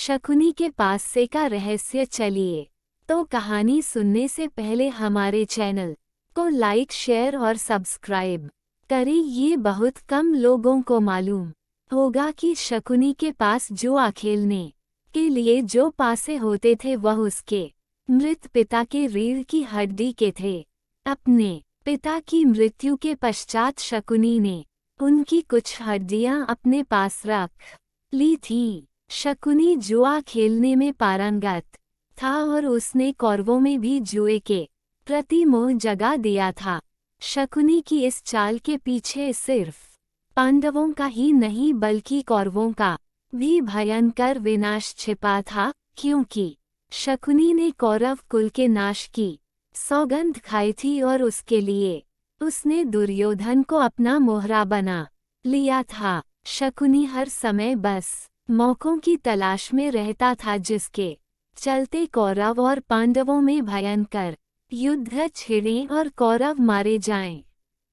शकुनी के पास से का रहस्य। चलिए तो कहानी सुनने से पहले हमारे चैनल को लाइक, शेयर और सब्सक्राइब करें। ये बहुत कम लोगों को मालूम होगा कि शकुनी के पास जुआ खेलने के लिए जो पासे होते थे वह उसके मृत पिता के रीढ़ की हड्डी के थे। अपने पिता की मृत्यु के पश्चात शकुनी ने उनकी कुछ हड्डियां अपने पास रख ली थीं। शकुनी जुआ खेलने में पारंगत था और उसने कौरवों में भी जुए के प्रति मोह जगा दिया था। शकुनी की इस चाल के पीछे सिर्फ पांडवों का ही नहीं बल्कि कौरवों का भी भयंकर विनाश छिपा था, क्योंकि शकुनी ने कौरव कुल के नाश की सौगंध खाई थी और उसके लिए उसने दुर्योधन को अपना मोहरा बना लिया था। शकुनी हर समय बस मौकों की तलाश में रहता था जिसके चलते कौरव और पांडवों में भयंकर युद्ध छिड़े और कौरव मारे जाएं।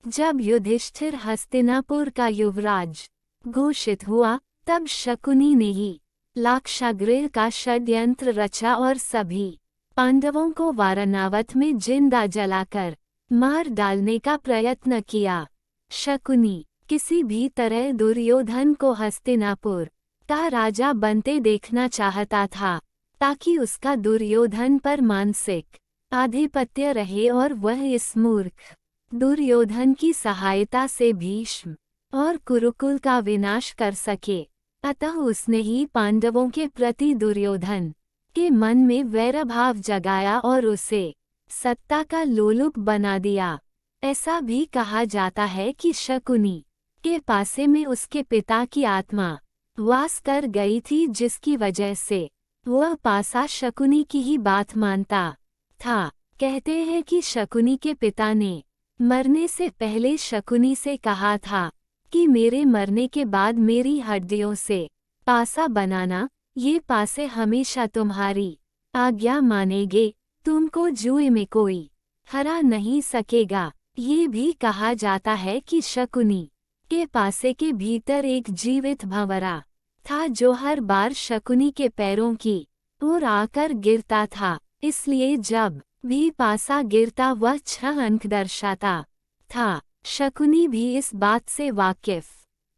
जब युधिष्ठिर हस्तिनापुर का युवराज घोषित हुआ तब शकुनी ने ही लाक्षागृह का षड्यंत्र रचा और सभी पांडवों को वारणावत में जिंदा जलाकर मार डालने का प्रयत्न किया। शकुनी किसी भी तरह दुर्योधन को हस्तिनापुर का राजा बनते देखना चाहता था, ताकि उसका दुर्योधन पर मानसिक आधिपत्य रहे और वह इस मूर्ख दुर्योधन की सहायता से भीष्म और कुरुकुल का विनाश कर सके। अतः उसने ही पांडवों के प्रति दुर्योधन के मन में वैरभाव जगाया और उसे सत्ता का लोलुप बना दिया। ऐसा भी कहा जाता है कि शकुनी के पासे में उसके पिता की आत्मा वास कर गई थी, जिसकी वजह से वह पासा शकुनी की ही बात मानता था। कहते हैं कि शकुनी के पिता ने मरने से पहले शकुनी से कहा था कि मेरे मरने के बाद मेरी हड्डियों से पासा बनाना, ये पासे हमेशा तुम्हारी आज्ञा मानेंगे, तुमको जुए में कोई हरा नहीं सकेगा। ये भी कहा जाता है कि शकुनी के पासे के भीतर एक जीवित भंवरा था जो हर बार शकुनी के पैरों की ओर आकर गिरता था, इसलिए जब भी पासा गिरता वह 6 अंक दर्शाता था। शकुनी भी इस बात से वाकिफ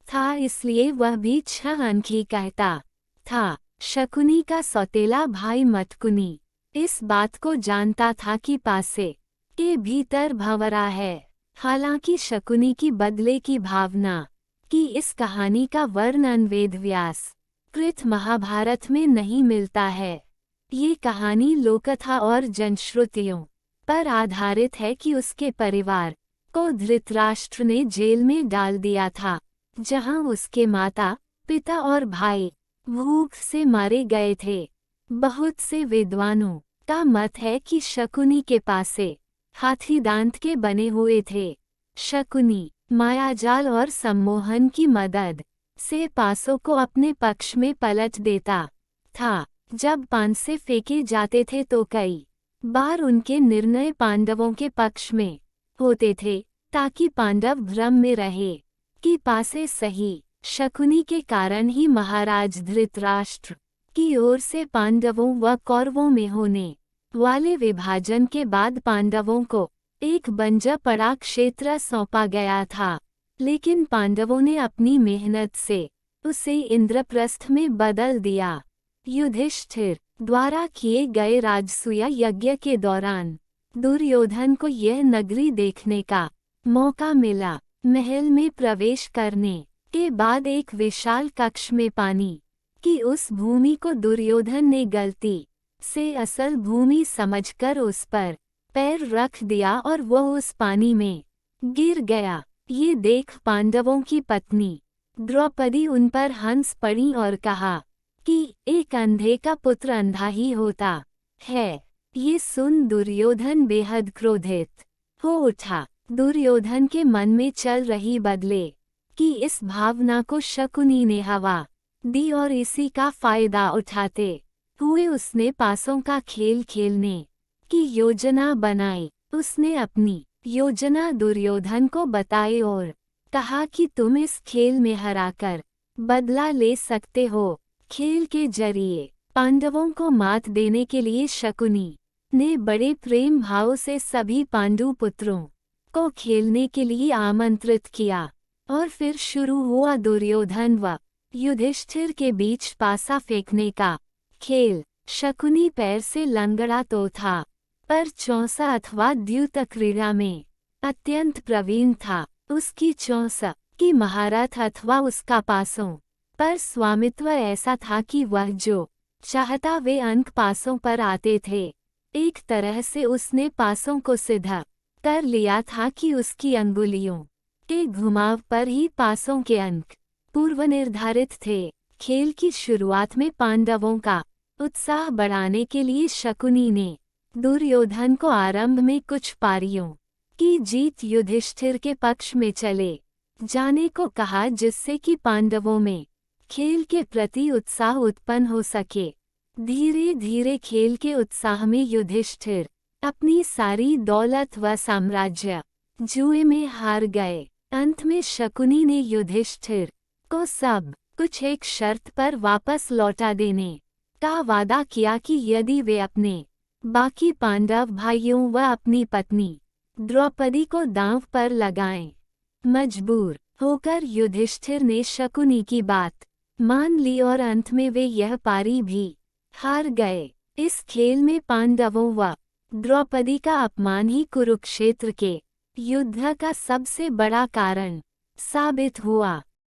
था, इसलिए वह भी 6 अंक ही कहता था। शकुनी का सौतेला भाई मत्कुनी इस बात को जानता था कि पासे के भीतर भंवरा है। हालांकि शकुनी की बदले की भावना की इस कहानी का वर्णन वेदव्यास कृत महाभारत में नहीं मिलता है। ये कहानी लोककथा और जनश्रुतियों पर आधारित है कि उसके परिवार को धृतराष्ट्र ने जेल में डाल दिया था, जहां उसके माता, पिता और भाई भूख से मारे गए थे। बहुत से विद्वानों का मत है कि शकुनी के पासे हाथी दांत के बने हुए थे। शकुनी मायाजाल और सम्मोहन की मदद से पासों को अपने पक्ष में पलट देता था। जब पांसे फेंके जाते थे तो कई बार उनके निर्णय पांडवों के पक्ष में होते थे, ताकि पांडव भ्रम में रहे कि पासे सही। शकुनी के कारण ही महाराज धृतराष्ट्र की ओर से पांडवों व कौरवों में होने वाले विभाजन के बाद पांडवों को एक बंजर पड़ा क्षेत्र सौंपा गया था, लेकिन पांडवों ने अपनी मेहनत से उसे इंद्रप्रस्थ में बदल दिया। युधिष्ठिर द्वारा किए गए राजसूय यज्ञ के दौरान दुर्योधन को यह नगरी देखने का मौका मिला। महल में प्रवेश करने के बाद एक विशाल कक्ष में पानी की उस भूमि को दुर्योधन ने गलती से असल भूमि समझकर उस पर पैर रख दिया और वह उस पानी में गिर गया। ये देख पांडवों की पत्नी द्रौपदी उन पर हंस पड़ी और कहा कि एक अंधे का पुत्र अंधा ही होता है। ये सुन दुर्योधन बेहद क्रोधित हो उठा। दुर्योधन के मन में चल रही बदले कि इस भावना को शकुनी ने हवा दी और इसी का फायदा उठाते हुए उसने पासों का खेल खेलने की योजना बनाई। उसने अपनी योजना दुर्योधन को बताई और कहा कि तुम इस खेल में हराकर बदला ले सकते हो। खेल के जरिए पांडवों को मात देने के लिए शकुनी ने बड़े प्रेम भाव से सभी पांडु पुत्रों को खेलने के लिए आमंत्रित किया और फिर शुरू हुआ दुर्योधन व युधिष्ठिर के बीच पासा फेंकने का खेल। शकुनी पैर से लंगड़ा तो था, पर चौसा अथवा द्यूत क्रीड़ा में अत्यंत प्रवीण था। उसकी चौसा की महारथ अथवा उसका पासों पर स्वामित्व ऐसा था कि वह जो चाहता वे अंक पासों पर आते थे। एक तरह से उसने पासों को सिद्ध कर लिया था कि उसकी अंगुलियों के घुमाव पर ही पासों के अंक पूर्व निर्धारित थे। खेल की शुरुआत में पांडवों का उत्साह बढ़ाने के लिए शकुनी ने दुर्योधन को आरंभ में कुछ पारियों की जीत युधिष्ठिर के पक्ष में चले जाने को कहा, जिससे कि पांडवों में खेल के प्रति उत्साह उत्पन्न हो सके। धीरे धीरे खेल के उत्साह में युधिष्ठिर अपनी सारी दौलत व साम्राज्य जुए में हार गए। अंत में शकुनी ने युधिष्ठिर को सब कुछ एक शर्त पर वापस लौटा देने का वादा किया कि यदि वे अपने बाकी पांडव भाइयों व अपनी पत्नी द्रौपदी को दांव पर लगाएं। मजबूर होकर युधिष्ठिर ने शकुनी की बात मान ली और अंत में वे यह पारी भी हार गए। इस खेल में पांडवों व द्रौपदी का अपमान ही कुरुक्षेत्र के युद्ध का सबसे बड़ा कारण साबित हुआ।